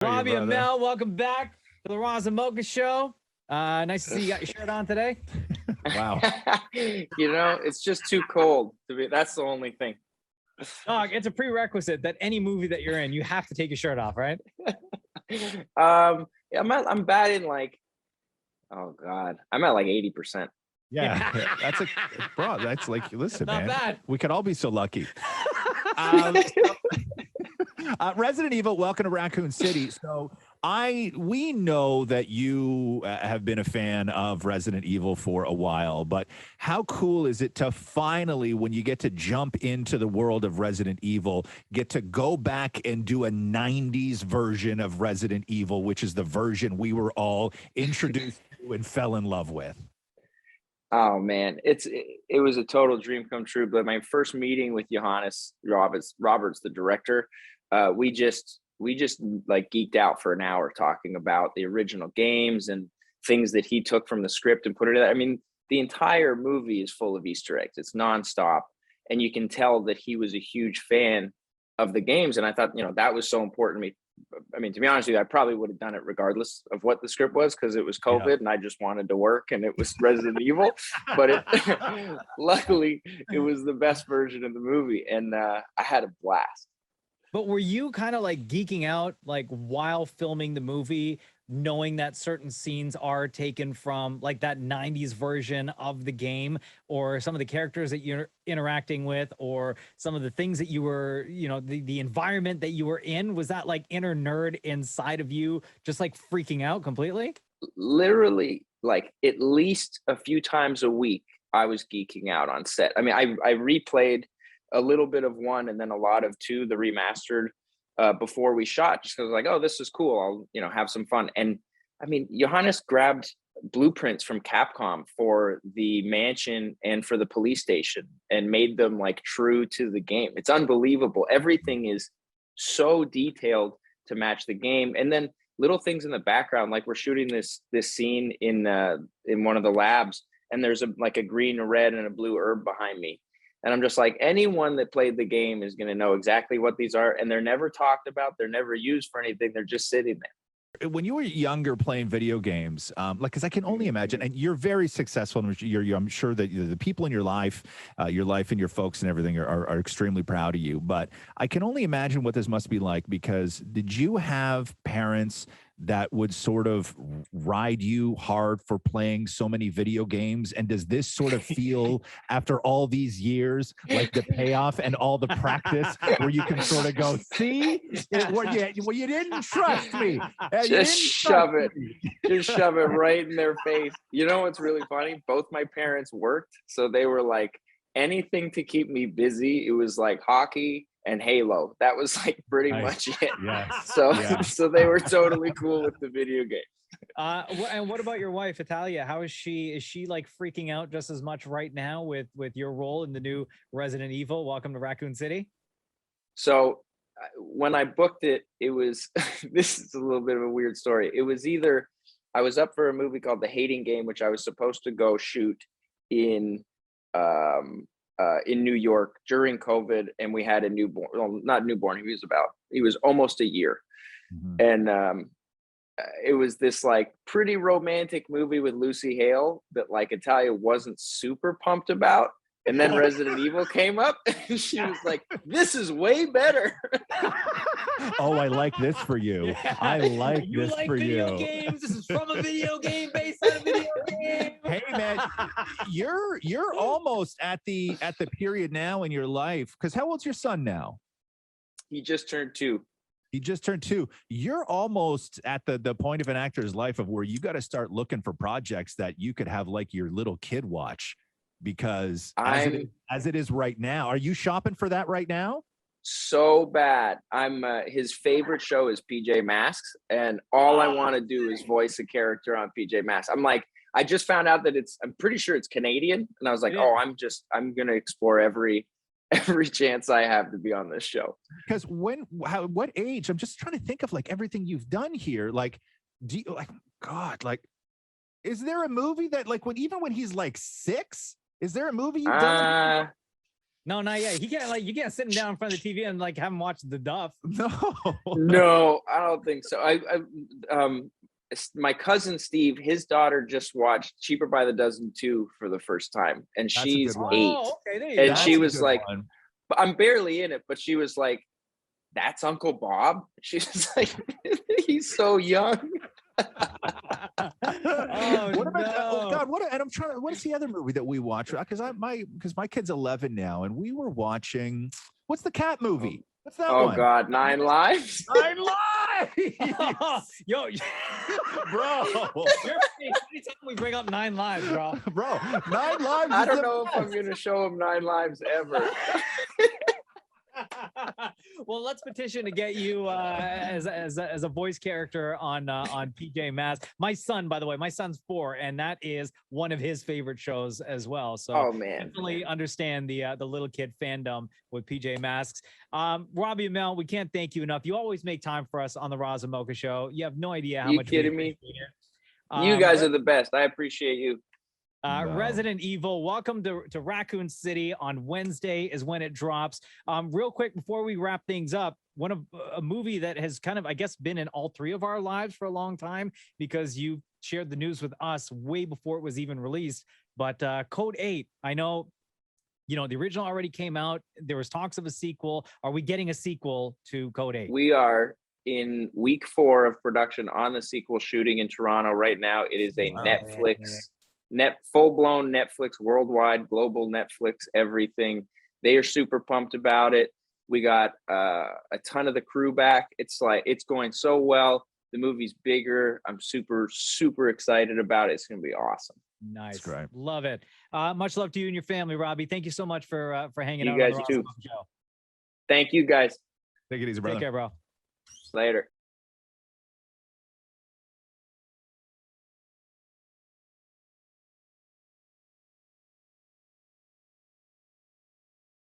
Robbie Amell, welcome back to the Roz Mocha show. Nice to see you got your shirt on today. Wow. It's just too cold to be. That's the only thing. It's a prerequisite that any movie that you're in, you have to take your shirt off, right? I'm batting like, oh God, I'm at like 80%. Yeah, that's like, listen, Not man, bad. we could all be so lucky. Resident Evil, welcome to Raccoon City. So we know that you have been a fan of Resident Evil for a while, but how cool is it to finally, when you get to jump into the world of Resident Evil, get to go back and do a 90s version of Resident Evil, which is the version we were all introduced to and fell in love with? Oh man, it was a total dream come true. But my first meeting with Johannes Roberts, the director, we just like geeked out for an hour talking about the original games and things that he took from the script and put it in. I mean, the entire movie is full of Easter eggs. It's nonstop, and you can tell that he was a huge fan of the games. And I thought, that was so important to me. I mean, to be honest with you, I probably would have done it regardless of what the script was, because it was COVID and I just wanted to work and it was Resident Evil. But luckily, it was the best version of the movie, and I had a blast. But were you kind of like geeking out like while filming the movie, knowing that certain scenes are taken from like that 90s version of the game, or some of the characters that you're interacting with, or some of the things that you were, the environment that you were in? Was that like inner nerd inside of you just like freaking out completely? Literally, like at least a few times a week, I was geeking out on set. I mean, I replayed a little bit of 1 and then a lot of 2, the remastered, before we shot, just because like, oh, this is cool. I'll have some fun. And I mean, Johannes grabbed blueprints from Capcom for the mansion and for the police station and made them like true to the game. It's unbelievable. Everything is so detailed to match the game. And then little things in the background, like we're shooting this scene in one of the labs, and there's a green, a red, and a blue herb behind me. And I'm just like, anyone that played the game is going to know exactly what these are. And they're never talked about. They're never used for anything. They're just sitting there. When you were younger playing video games, because I can only imagine, and you're very successful, and I'm sure that the people in your life and your folks and everything are extremely proud of you. But I can only imagine what this must be like, because did you have parents that would sort of ride you hard for playing so many video games? And does this sort of feel, after all these years, like the payoff and all the practice where you can sort of go, see, you didn't trust me. Just shove it right in their face. You know what's really funny? Both my parents worked, so they were like, anything to keep me busy. It was like hockey and Halo. That was like pretty much it. Yes. So they were totally cool with the video game. And what about your wife, Natalia? How is she? Is she like freaking out just as much right now with your role in the new Resident Evil? Welcome to Raccoon City. So when I booked it, it was, this is a little bit of a weird story. It was either I was up for a movie called The Hating Game, which I was supposed to go shoot in New York during COVID, and we had a newborn. Well, not newborn. He was almost a year, and it was this like pretty romantic movie with Lucy Hale that like Natalia wasn't super pumped about. And then Resident Evil came up, and she was like, "This is way better." Oh, I like this for you. Yeah. I like You this like for video you. games? This is from a video game based on a video game. Hey man, you're almost at the period now in your life, because how old's your son now? He just turned 2. He just turned 2. You're almost at the point of an actor's life of where you got to start looking for projects that you could have like your little kid watch, because as it is right now, are you shopping for that right now? So bad. I'm his favorite show is PJ Masks, and all I want to do is voice a character on PJ Masks. I'm like, I just found out that I'm pretty sure it's Canadian, and I was like, I'm gonna explore every chance I have to be on this show. Because what age? I'm just trying to think of like everything you've done here. Like, do you like, God, like, is there a movie that like even when he's like 6? Is there a movie you've done? No, not yet. He can't you can't sit him down in front of the TV and like have him watch the Duff. No. No, I don't think so. My cousin Steve, his daughter just watched Cheaper by the Dozen 2 for the first time, and That's a she's good one. 8. Oh, okay, there you And go. she That's a was good like, one. I'm barely in it, but she was like, "That's Uncle Bob." She's just like, he's so young. Oh, What about oh no. God, and I'm trying to, what is the other movie that we watch? Because my kid's 11 now, and we were watching, what's the cat movie? What's that Oh one? God, 9 Lives. 9 Lives. Yo, Bro. anytime we bring up 9 Lives, bro. Bro, 9 Lives. I is don't the know if I'm best. gonna show him 9 Lives ever. Well, let's petition to get you as a voice character on PJ Masks. My son, by the way, my son's 4, and that is one of his favorite shows as well. So Oh man, definitely understand the little kid fandom with PJ Masks. Robbie Amell, we can't thank you enough. You always make time for us on the Roz Mocha Show. You have no idea how You much kidding we me? appreciate it. You guys are the best. I appreciate you. No. Resident Evil, welcome to Raccoon City on Wednesday is when it drops. Real quick, before we wrap things up, a movie that has kind of, I guess, been in all 3 of our lives for a long time because you shared the news with us way before it was even released. But Code 8, I know, the original already came out. There was talks of a sequel. Are we getting a sequel to Code 8? We are in week 4 of production on the sequel, shooting in Toronto right now. It is a full-blown Netflix, worldwide, global Netflix, everything. They are super pumped about it. We got a ton of the crew back. It's going so well. The movie's bigger. I'm super, super excited about it. It's going to be awesome. Nice. That's great. Love it. Much love to you and your family, Robbie. Thank you so much for hanging You out guys on the too. Roz Mocha Show. Thank you guys. Take it easy, brother. Take care, bro. Later.